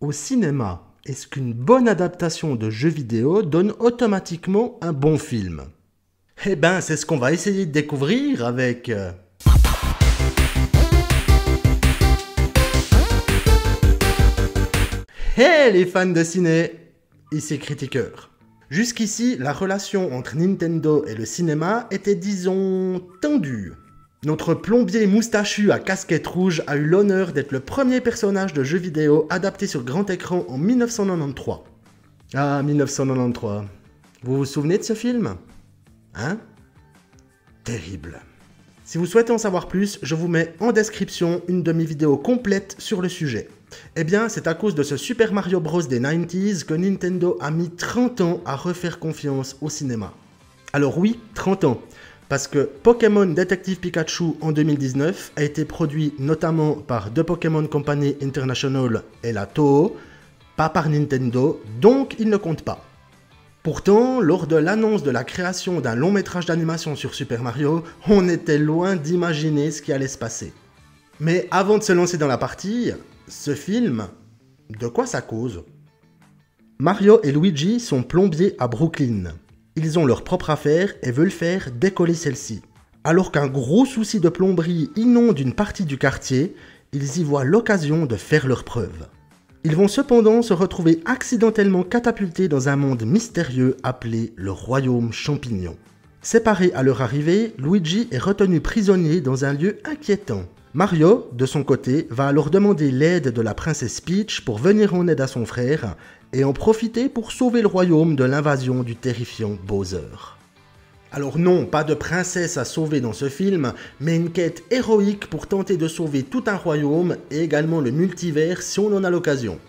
Au cinéma, est-ce qu'une bonne adaptation de jeu vidéo donne automatiquement un bon film? Eh ben, c'est ce qu'on va essayer de découvrir avec... Hey les fans de ciné! Ici Critiqueur. Jusqu'ici, la relation entre Nintendo et le cinéma était, disons, tendue. Notre plombier moustachu à casquette rouge a eu l'honneur d'être le premier personnage de jeu vidéo adapté sur grand écran en 1993. Ah, 1993. Vous vous souvenez de ce film? Hein? Terrible. Si vous souhaitez en savoir plus, je vous mets en description une de mes vidéos complètes sur le sujet. Eh bien, c'est à cause de ce Super Mario Bros des 90s que Nintendo a mis 30 ans à refaire confiance au cinéma. Alors oui, 30 ans. Parce que Pokémon Detective Pikachu en 2019 a été produit notamment par The Pokémon Company International et la Toho, pas par Nintendo, donc il ne compte pas. Pourtant, lors de l'annonce de la création d'un long métrage d'animation sur Super Mario, on était loin d'imaginer ce qui allait se passer. Mais avant de se lancer dans la partie, ce film, de quoi ça cause? Mario et Luigi sont plombiers à Brooklyn. Ils ont leur propre affaire et veulent faire décoller celle-ci. Alors qu'un gros souci de plomberie inonde une partie du quartier, ils y voient l'occasion de faire leurs preuves. Ils vont cependant se retrouver accidentellement catapultés dans un monde mystérieux appelé le Royaume Champignon. Séparés à leur arrivée, Luigi est retenu prisonnier dans un lieu inquiétant. Mario, de son côté, va alors demander l'aide de la princesse Peach pour venir en aide à son frère et en profiter pour sauver le royaume de l'invasion du terrifiant Bowser. Alors non, pas de princesse à sauver dans ce film, mais une quête héroïque pour tenter de sauver tout un royaume et également le multivers si on en a l'occasion.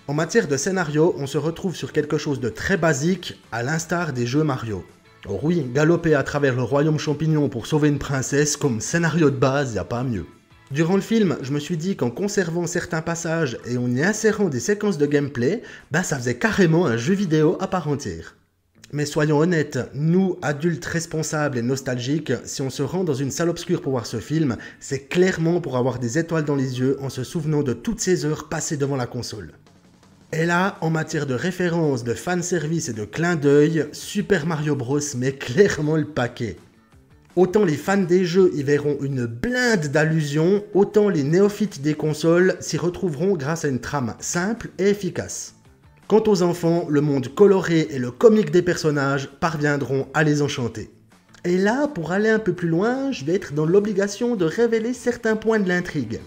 En matière de scénario, on se retrouve sur quelque chose de très basique, à l'instar des jeux Mario. Or oui, galoper à travers le royaume champignon pour sauver une princesse, comme scénario de base, y a pas mieux. Durant le film, je me suis dit qu'en conservant certains passages et en y insérant des séquences de gameplay, ça faisait carrément un jeu vidéo à part entière. Mais soyons honnêtes, nous, adultes responsables et nostalgiques, si on se rend dans une salle obscure pour voir ce film, c'est clairement pour avoir des étoiles dans les yeux en se souvenant de toutes ces heures passées devant la console. Et là, en matière de références, de fanservice et de clin d'œil, Super Mario Bros met clairement le paquet. Autant les fans des jeux y verront une blinde d'allusions, autant les néophytes des consoles s'y retrouveront grâce à une trame simple et efficace. Quant aux enfants, le monde coloré et le comique des personnages parviendront à les enchanter. Et là, pour aller un peu plus loin, je vais être dans l'obligation de révéler certains points de l'intrigue.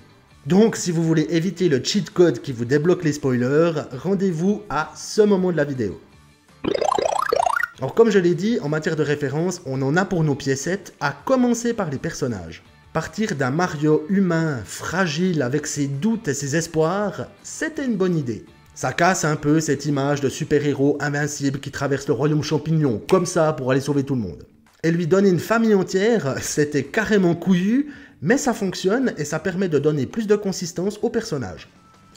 Donc si vous voulez éviter le cheat code qui vous débloque les spoilers, rendez-vous à ce moment de la vidéo. Alors comme je l'ai dit, en matière de référence, on en a pour nos piécettes, à commencer par les personnages. Partir d'un Mario humain, fragile, avec ses doutes et ses espoirs, c'était une bonne idée. Ça casse un peu cette image de super-héros invincible qui traverse le royaume champignon, comme ça pour aller sauver tout le monde. Et lui donner une famille entière, c'était carrément couillu, mais ça fonctionne et ça permet de donner plus de consistance au personnage.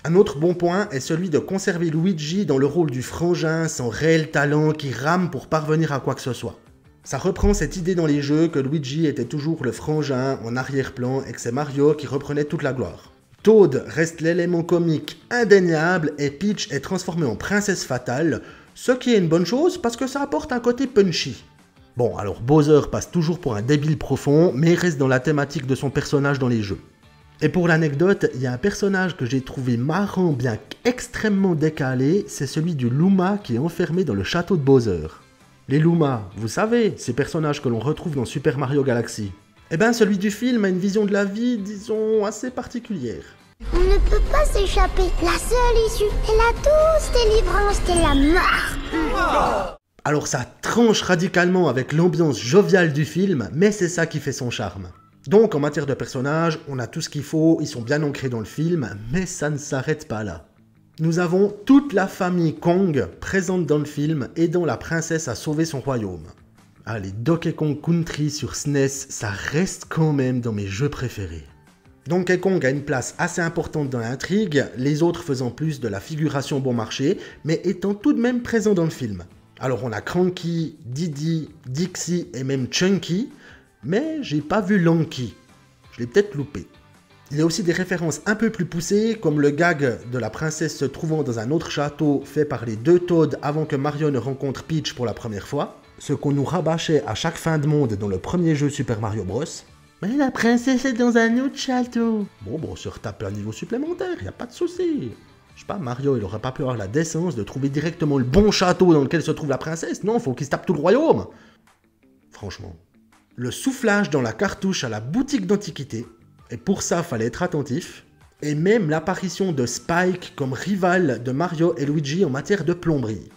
Un autre bon point est celui de conserver Luigi dans le rôle du frangin sans réel talent qui rame pour parvenir à quoi que ce soit. Ça reprend cette idée dans les jeux que Luigi était toujours le frangin en arrière-plan et que c'est Mario qui reprenait toute la gloire. Toad reste l'élément comique indéniable et Peach est transformée en princesse fatale, ce qui est une bonne chose parce que ça apporte un côté punchy. Bon, alors Bowser passe toujours pour un débile profond, mais il reste dans la thématique de son personnage dans les jeux. Et pour l'anecdote, il y a un personnage que j'ai trouvé marrant bien qu'extrêmement décalé, c'est celui du Luma qui est enfermé dans le château de Bowser. Les Luma, vous savez, ces personnages que l'on retrouve dans Super Mario Galaxy. Eh ben celui du film a une vision de la vie, disons, assez particulière. On ne peut pas s'échapper. La seule issue est la douce délivrance de la mort. Alors ça tranche radicalement avec l'ambiance joviale du film, mais c'est ça qui fait son charme. Donc en matière de personnages, on a tout ce qu'il faut, ils sont bien ancrés dans le film, mais ça ne s'arrête pas là. Nous avons toute la famille Kong présente dans le film, aidant la princesse à sauver son royaume. Ah, les Donkey Kong Country sur SNES, ça reste quand même dans mes jeux préférés. Donkey Kong a une place assez importante dans l'intrigue, les autres faisant plus de la figuration bon marché, mais étant tout de même présents dans le film. Alors on a Cranky, Diddy, Dixie et même Chunky, mais j'ai pas vu Lanky. Je l'ai peut-être loupé. Il y a aussi des références un peu plus poussées, comme le gag de la princesse se trouvant dans un autre château fait par les deux Toads avant que Mario ne rencontre Peach pour la première fois, ce qu'on nous rabâchait à chaque fin de monde dans le premier jeu Super Mario Bros. Mais la princesse est dans un autre château. Bon, on se retape un niveau supplémentaire, y a pas de souci. Je sais pas, Mario, il aurait pas pu avoir la décence de trouver directement le bon château dans lequel se trouve la princesse. Non, faut qu'il se tape tout le royaume. Franchement. Le soufflage dans la cartouche à la boutique d'antiquité, et pour ça, fallait être attentif. Et même l'apparition de Spike comme rival de Mario et Luigi en matière de plomberie.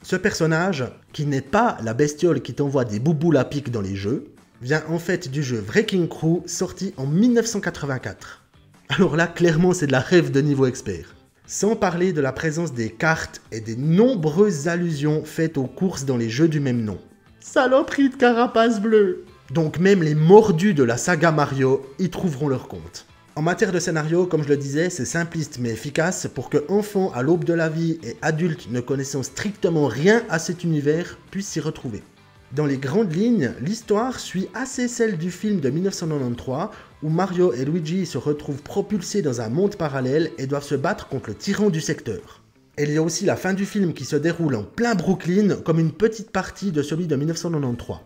Ce personnage, qui n'est pas la bestiole qui t'envoie des bouboules à pic dans les jeux, vient en fait du jeu Wrecking Crew sorti en 1984. Alors là, clairement, c'est de la rêve de niveau expert. Sans parler de la présence des cartes et des nombreuses allusions faites aux courses dans les jeux du même nom. Saloperie de carapace bleue! Donc même les mordus de la saga Mario y trouveront leur compte. En matière de scénario, comme je le disais, c'est simpliste mais efficace pour que enfants à l'aube de la vie et adultes ne connaissant strictement rien à cet univers puissent s'y retrouver. Dans les grandes lignes, l'histoire suit assez celle du film de 1993 où Mario et Luigi se retrouvent propulsés dans un monde parallèle et doivent se battre contre le tyran du secteur. Et il y a aussi la fin du film qui se déroule en plein Brooklyn comme une petite partie de celui de 1993.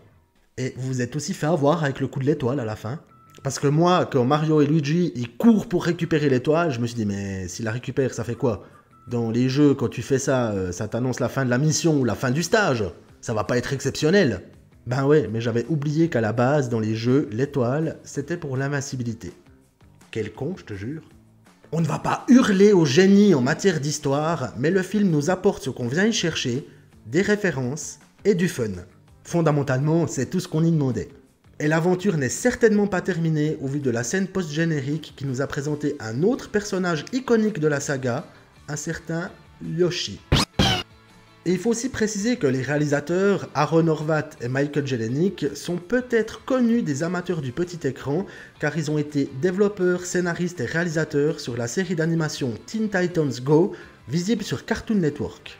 Et vous vous êtes aussi fait avoir avec le coup de l'étoile à la fin. Parce que moi, quand Mario et Luigi ils courent pour récupérer l'étoile, je me suis dit mais s'ils la récupèrent, ça fait quoi? Dans les jeux, quand tu fais ça, ça t'annonce la fin de la mission ou la fin du stage. Ça va pas être exceptionnel. Ben ouais, mais j'avais oublié qu'à la base, dans les jeux, l'étoile, c'était pour l'invincibilité. Quel con, je te jure. On ne va pas hurler au génie en matière d'histoire, mais le film nous apporte ce qu'on vient y chercher, des références et du fun. Fondamentalement, c'est tout ce qu'on y demandait. Et l'aventure n'est certainement pas terminée au vu de la scène post-générique qui nous a présenté un autre personnage iconique de la saga, un certain Yoshi. Et il faut aussi préciser que les réalisateurs Aaron Horvath et Michael Jelenic sont peut-être connus des amateurs du petit écran car ils ont été développeurs, scénaristes et réalisateurs sur la série d'animation Teen Titans Go, visible sur Cartoon Network.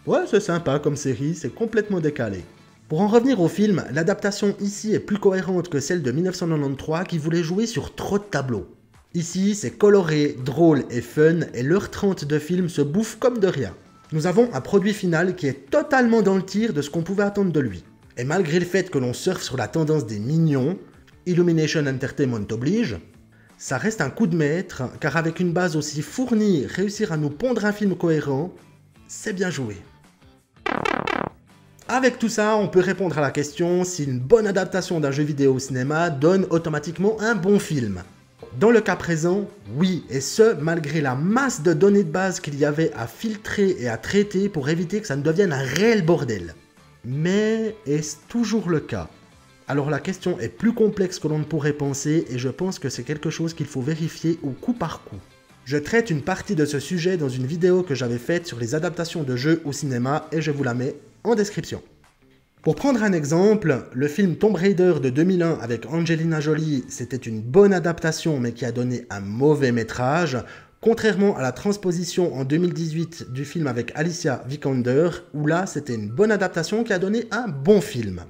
Ouais, c'est sympa comme série, c'est complètement décalé. Pour en revenir au film, l'adaptation ici est plus cohérente que celle de 1993 qui voulait jouer sur trop de tableaux. Ici, c'est coloré, drôle et fun et l'heure 30 de film se bouffe comme de rien. Nous avons un produit final qui est totalement dans le tir de ce qu'on pouvait attendre de lui. Et malgré le fait que l'on surfe sur la tendance des mignons, Illumination Entertainment oblige, ça reste un coup de maître, car avec une base aussi fournie, réussir à nous pondre un film cohérent, c'est bien joué. Avec tout ça, on peut répondre à la question si une bonne adaptation d'un jeu vidéo au cinéma donne automatiquement un bon film. Dans le cas présent, oui, et ce, malgré la masse de données de base qu'il y avait à filtrer et à traiter pour éviter que ça ne devienne un réel bordel. Mais est-ce toujours le cas? Alors la question est plus complexe que l'on ne pourrait penser et je pense que c'est quelque chose qu'il faut vérifier au coup par coup. Je traite une partie de ce sujet dans une vidéo que j'avais faite sur les adaptations de jeux au cinéma et je vous la mets en description. Pour prendre un exemple, le film Tomb Raider de 2001 avec Angelina Jolie, c'était une bonne adaptation mais qui a donné un mauvais métrage, contrairement à la transposition en 2018 du film avec Alicia Vikander, où là c'était une bonne adaptation qui a donné un bon film.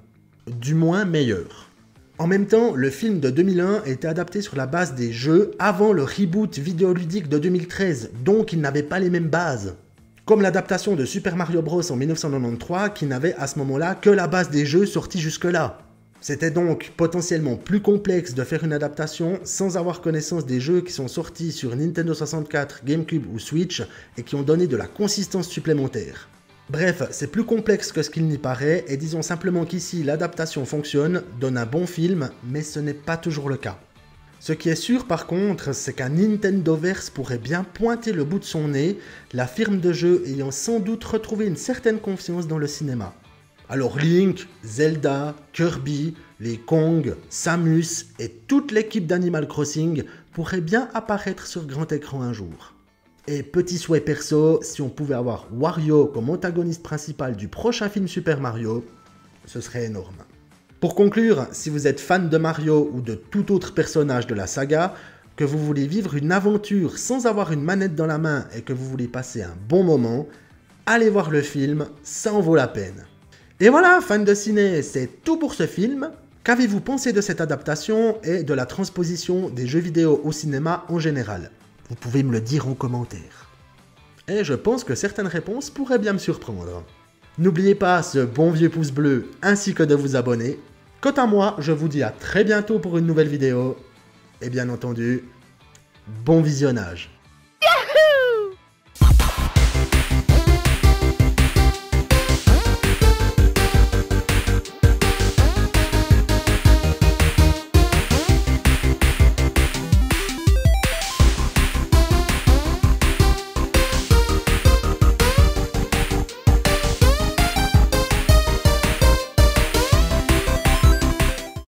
Du moins meilleur. En même temps, le film de 2001 était adapté sur la base des jeux avant le reboot vidéoludique de 2013, donc il n'avait pas les mêmes bases. Comme l'adaptation de Super Mario Bros en 1993 qui n'avait à ce moment-là que la base des jeux sortis jusque-là. C'était donc potentiellement plus complexe de faire une adaptation sans avoir connaissance des jeux qui sont sortis sur Nintendo 64, GameCube ou Switch et qui ont donné de la consistance supplémentaire. Bref, c'est plus complexe que ce qu'il n'y paraît et disons simplement qu'ici l'adaptation fonctionne, donne un bon film, mais ce n'est pas toujours le cas. Ce qui est sûr par contre, c'est qu'un Nintendoverse pourrait bien pointer le bout de son nez, la firme de jeu ayant sans doute retrouvé une certaine confiance dans le cinéma. Alors Link, Zelda, Kirby, les Kong, Samus et toute l'équipe d'Animal Crossing pourraient bien apparaître sur grand écran un jour. Et petit souhait perso, si on pouvait avoir Wario comme antagoniste principal du prochain film Super Mario, ce serait énorme. Pour conclure, si vous êtes fan de Mario ou de tout autre personnage de la saga, que vous voulez vivre une aventure sans avoir une manette dans la main et que vous voulez passer un bon moment, allez voir le film, ça en vaut la peine. Et voilà, fans de ciné, c'est tout pour ce film. Qu'avez-vous pensé de cette adaptation et de la transposition des jeux vidéo au cinéma en général? Vous pouvez me le dire en commentaire. Et je pense que certaines réponses pourraient bien me surprendre. N'oubliez pas ce bon vieux pouce bleu ainsi que de vous abonner. Quant à moi, je vous dis à très bientôt pour une nouvelle vidéo. Et bien entendu, bon visionnage.